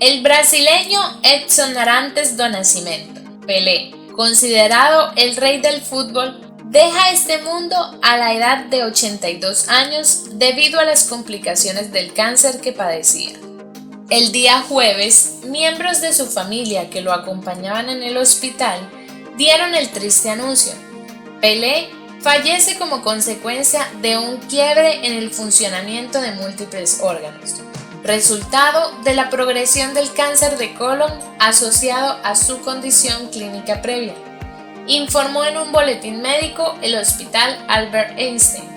El brasileño Edson Arantes do Nascimento, Pelé, considerado el rey del fútbol, deja este mundo a la edad de 82 años debido a las complicaciones del cáncer que padecía. El día jueves, miembros de su familia que lo acompañaban en el hospital dieron el triste anuncio. Pelé fallece como consecuencia de un quiebre en el funcionamiento de múltiples órganos, resultado de la progresión del cáncer de colon asociado a su condición clínica previa, informó en un boletín médico el Hospital Albert Einstein,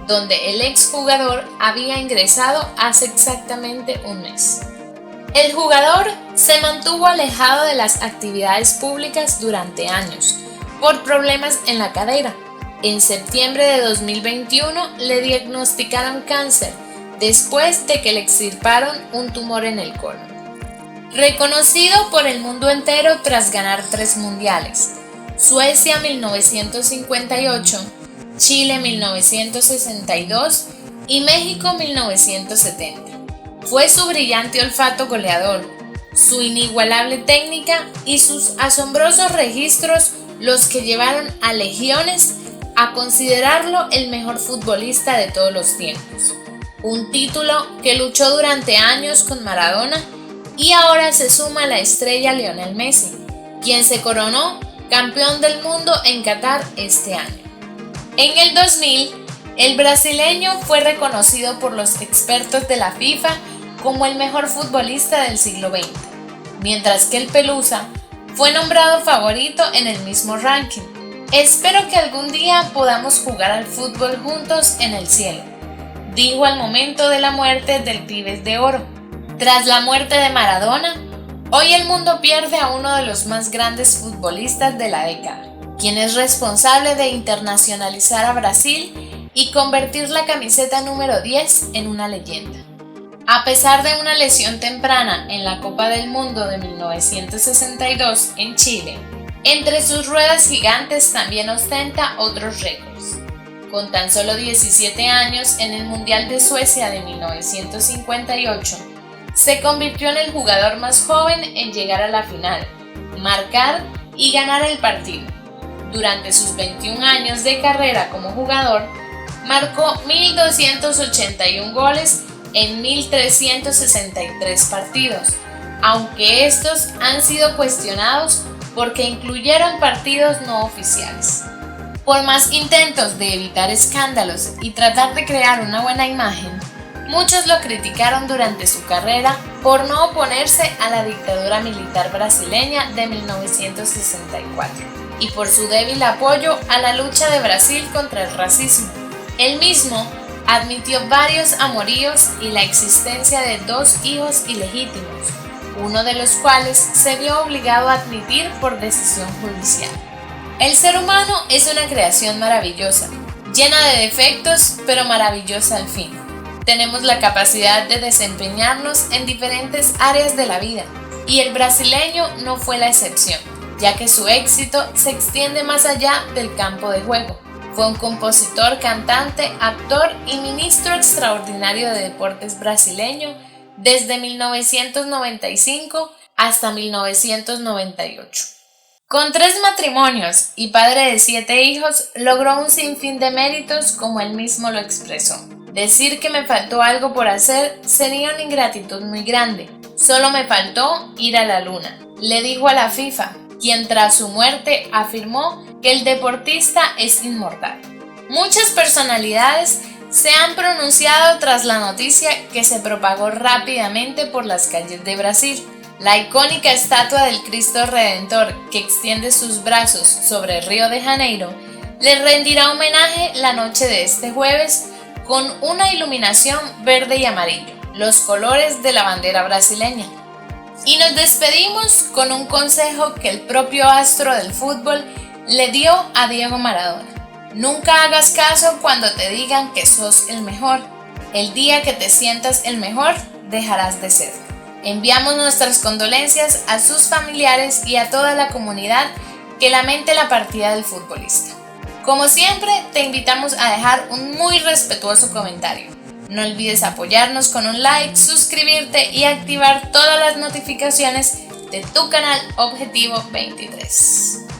donde el exjugador había ingresado hace exactamente un mes. El jugador se mantuvo alejado de las actividades públicas durante años por problemas en la cadera. En septiembre de 2021 le diagnosticaron cáncer después de que le extirparon un tumor en el colon. Reconocido por el mundo entero tras ganar 3 mundiales, Suecia 1958, Chile 1962 y México 1970. Fue su brillante olfato goleador, su inigualable técnica y sus asombrosos registros los que llevaron a legiones a considerarlo el mejor futbolista de todos los tiempos. Un título que luchó durante años con Maradona y ahora se suma a la estrella Lionel Messi, quien se coronó campeón del mundo en Qatar este año. En el 2000, el brasileño fue reconocido por los expertos de la FIFA como el mejor futbolista del siglo XX, mientras que el Pelusa fue nombrado favorito en el mismo ranking. Espero que algún día podamos jugar al fútbol juntos en el cielo, dijo al momento de la muerte del Pibes de Oro. Tras la muerte de Maradona, hoy el mundo pierde a uno de los más grandes futbolistas de la década, quien es responsable de internacionalizar a Brasil y convertir la camiseta número 10 en una leyenda. A pesar de una lesión temprana en la Copa del Mundo de 1962 en Chile, entre sus ruedas gigantes también ostenta otros récords. Con tan solo 17 años en el Mundial de Suecia de 1958, se convirtió en el jugador más joven en llegar a la final, marcar y ganar el partido. Durante sus 21 años de carrera como jugador, marcó 1.281 goles en 1.363 partidos, aunque estos han sido cuestionados porque incluyeron partidos no oficiales. Por más intentos de evitar escándalos y tratar de crear una buena imagen, muchos lo criticaron durante su carrera por no oponerse a la dictadura militar brasileña de 1964 y por su débil apoyo a la lucha de Brasil contra el racismo. Él mismo admitió varios amoríos y la existencia de 2 hijos ilegítimos, uno de los cuales se vio obligado a admitir por decisión judicial. El ser humano es una creación maravillosa, llena de defectos, pero maravillosa al fin. Tenemos la capacidad de desempeñarnos en diferentes áreas de la vida, y el brasileño no fue la excepción, ya que su éxito se extiende más allá del campo de juego. Fue un compositor, cantante, actor y ministro extraordinario de deportes brasileño desde 1995 hasta 1998. Con 3 matrimonios y padre de 7 hijos, logró un sinfín de méritos como él mismo lo expresó. Decir que me faltó algo por hacer sería una ingratitud muy grande. Solo me faltó ir a la luna, le dijo a la FIFA, quien tras su muerte afirmó que el deportista es inmortal. Muchas personalidades se han pronunciado tras la noticia que se propagó rápidamente por las calles de Brasil. La icónica estatua del Cristo Redentor, que extiende sus brazos sobre Río de Janeiro, le rendirá homenaje la noche de este jueves con una iluminación verde y amarillo, los colores de la bandera brasileña. Y nos despedimos con un consejo que el propio astro del fútbol le dio a Diego Maradona. Nunca hagas caso cuando te digan que sos el mejor. El día que te sientas el mejor, dejarás de ser. Enviamos nuestras condolencias a sus familiares y a toda la comunidad que lamente la partida del futbolista. Como siempre, te invitamos a dejar un muy respetuoso comentario. No olvides apoyarnos con un like, suscribirte y activar todas las notificaciones de tu canal Objetivo 23.